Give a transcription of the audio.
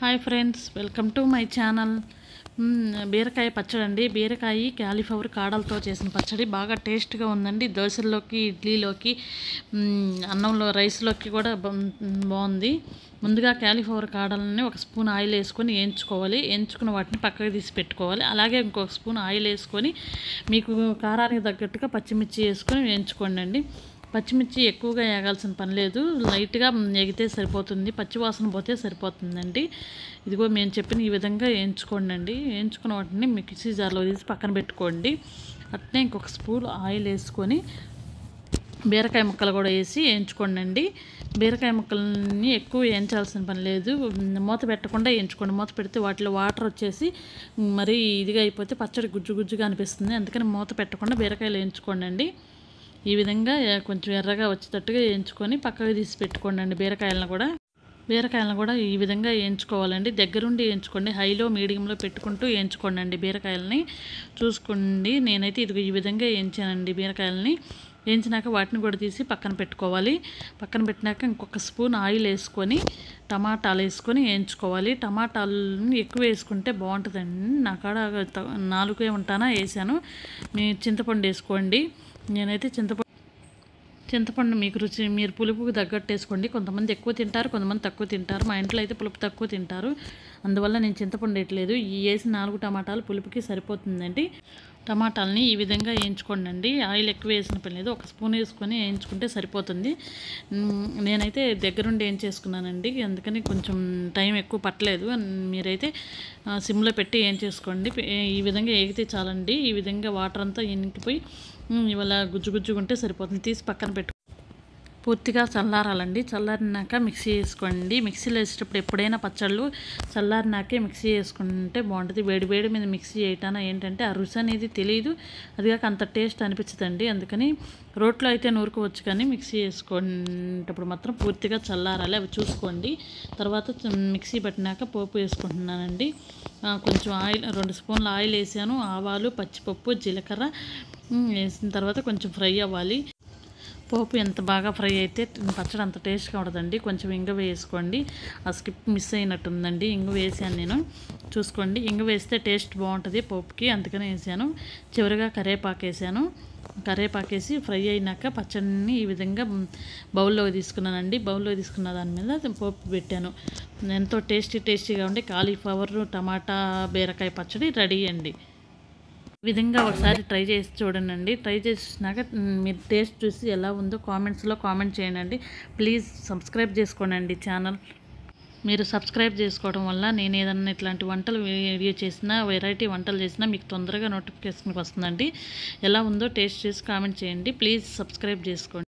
Hi friends, welcome to my channel. బీరకాయ పచ్చడి అండి. బీరకాయ క్యాలీఫ్లవర్ కాడలతో చేసిన పచ్చడి బాగా టేస్ట్గా ఉందండి. దోశల్లోకి, ఇడ్లీలోకి, అన్నంలో, రైస్లోకి కూడా బాగుంది. ముందుగా క్యాలీఫ్లవర్ కాడలని ఒక స్పూన్ ఆయిల్ వేసుకొని వేయించుకోవాలి. వేయించుకున్న వాటిని పక్కకు తీసి పెట్టుకోవాలి. అలాగే ఇంకొక స్పూన్ ఆయిల్ వేసుకొని మీకు కారానికి తగ్గట్టుగా పచ్చిమిర్చి వేసుకొని వేయించుకోండి అండి. పచ్చిమిర్చి ఎక్కువగా వేగాల్సిన పని లేదు, లైట్గా ఎగితే సరిపోతుంది, పచ్చివాసన పోతే సరిపోతుందండి. ఇదిగో మేము చెప్పిన ఈ విధంగా వేయించుకోండి అండి. వేయించుకున్న వాటిని మిక్సీ జార్లో తీసి పక్కన పెట్టుకోండి. అట్నే ఇంకొక స్పూన్ ఆయిల్ వేసుకొని బీరకాయ ముక్కలు కూడా వేసి వేయించుకోండి అండి. బీరకాయ ముక్కల్ని ఎక్కువ వేయించాల్సిన పని లేదు, మూత పెట్టకుండా వేయించుకోండి. మూత పెడితే వాటిలో వాటర్ వచ్చేసి మరీ ఇదిగా అయిపోతే పచ్చడి గుజ్జు గుజ్జుగా అనిపిస్తుంది. అందుకని మూత పెట్టకుండా బీరకాయలు వేయించుకోండి అండి. ఈ విధంగా కొంచెం ఎర్రగా వచ్చేటట్టుగా వేయించుకొని పక్కకు తీసి పెట్టుకోండి. బీరకాయలను కూడా ఈ విధంగా వేయించుకోవాలండి. దగ్గరుండి వేయించుకోండి, హైలో మీడియంలో పెట్టుకుంటూ వేయించుకోండి బీరకాయలని. చూసుకోండి, నేనైతే ఇది ఈ విధంగా వేయించానండి. బీరకాయలని వేయించినాక వాటిని కూడా తీసి పక్కన పెట్టుకోవాలి. పక్కన పెట్టినాక ఇంకొక స్పూన్ ఆయిల్ వేసుకొని టమాటాలు వేసుకొని వేయించుకోవాలి. టమాటాలను ఎక్కువ వేసుకుంటే బాగుంటుందండి. నా కాడ 4 ఉంటానా వేసాను. మీ చింతపండు వేసుకోండి. నేనైతే చింతపండు మీకు రుచి, మీరు పులుపుకి తగ్గట్టు వేసుకోండి. కొంతమంది ఎక్కువ తింటారు, కొంతమంది తక్కువ తింటారు. మా ఇంట్లో అయితే పులుపు తక్కువ తింటారు, అందువల్ల నేను చింతపండు వేయట్లేదు. ఈ వేసిన 4 టమాటాలు పులుపుకి సరిపోతుందండి. టమాటాలని ఈ విధంగా వేయించుకోండి అండి. ఆయిల్ ఎక్కువ వేసిన పని లేదు, ఒక స్పూన్ వేసుకొని వేయించుకుంటే సరిపోతుంది. నేనైతే దగ్గరుండి వేయించేసుకున్నానండి, అందుకని కొంచెం టైం ఎక్కువ పట్టలేదు. మీరైతే సిమ్లో పెట్టి వేయించేసుకోండి. ఈ విధంగా వేగితే చాలండి. ఈ విధంగా వాటర్ అంతా ఇనికిపోయి ఇవాళ గుజ్జు గుజ్జుగా ఉంటే సరిపోతుంది. తీసి పక్కన పెట్టు. పూర్తిగా చల్లారాలండి. చల్లారినాక మిక్సీ వేసుకోండి. మిక్సీలో వేసేటప్పుడు ఎప్పుడైనా పచ్చళ్ళు చల్లారినాకే మిక్సీ వేసుకుంటే బాగుంటుంది. వేడి వేడి మీద మిక్సీ వేయటాన ఏంటంటే ఆ రుచి అనేది తెలియదు, అదిగాక అంత టేస్ట్ అనిపించదండి. అందుకని రోట్లో అయితే నూరుకోవచ్చు, కానీ మిక్సీ వేసుకునేటప్పుడు మాత్రం పూర్తిగా చల్లారాలి. అవి చూసుకోండి. తర్వాత మిక్సీ పట్టినాక పోపు వేసుకుంటున్నానండి. కొంచెం ఆయిల్, 2 స్పూన్ల ఆయిల్ వేసాను. ఆవాలు, పచ్చిపప్పు, జీలకర్ర వేసిన తర్వాత కొంచెం ఫ్రై అవ్వాలి. పోపు ఎంత బాగా ఫ్రై అయితే పచ్చడి అంత టేస్ట్గా ఉండదండి. కొంచెం ఇంగువ వేసుకోండి. ఆ స్కిప్ మిస్ అయినట్టుందండి, ఇంగువ వేసాను నేను. చూసుకోండి, ఇంగువ వేస్తే టేస్ట్ బాగుంటుంది పోపుకి, అందుకని వేసాను. చివరిగా కరివేపాకు వేసాను. కరివేపాకు వేసి ఫ్రై అయినాక పచ్చడిని ఈ విధంగా బౌల్లో తీసుకున్నానండి. బౌల్లో తీసుకున్న దాని మీద పోపు పెట్టాను. ఎంతో టేస్టీగా ఉండే కాలీఫ్లవర్, టమాటా, బీరకాయ పచ్చడి రెడీ అండి. ఈ విధంగా ఒకసారి ట్రై చేసి చూడండి. ట్రై చేసినాక మీరు టేస్ట్ చూసి ఎలా ఉందో కామెంట్స్లో కామెంట్ చేయండి. ప్లీజ్ సబ్స్క్రైబ్ చేసుకోండి ఛానల్. మీరు సబ్స్క్రైబ్ చేసుకోవడం వల్ల నేను ఏదన్నా ఇట్లాంటి వంటలు వీడియో చేసినా, వెరైటీ వంటలు చేసినా మీకు తొందరగా నోటిఫికేషన్కి వస్తుందండి. ఎలా ఉందో టేస్ట్ చేసి కామెంట్ చేయండి. ప్లీజ్ సబ్స్క్రైబ్ చేసుకోండి.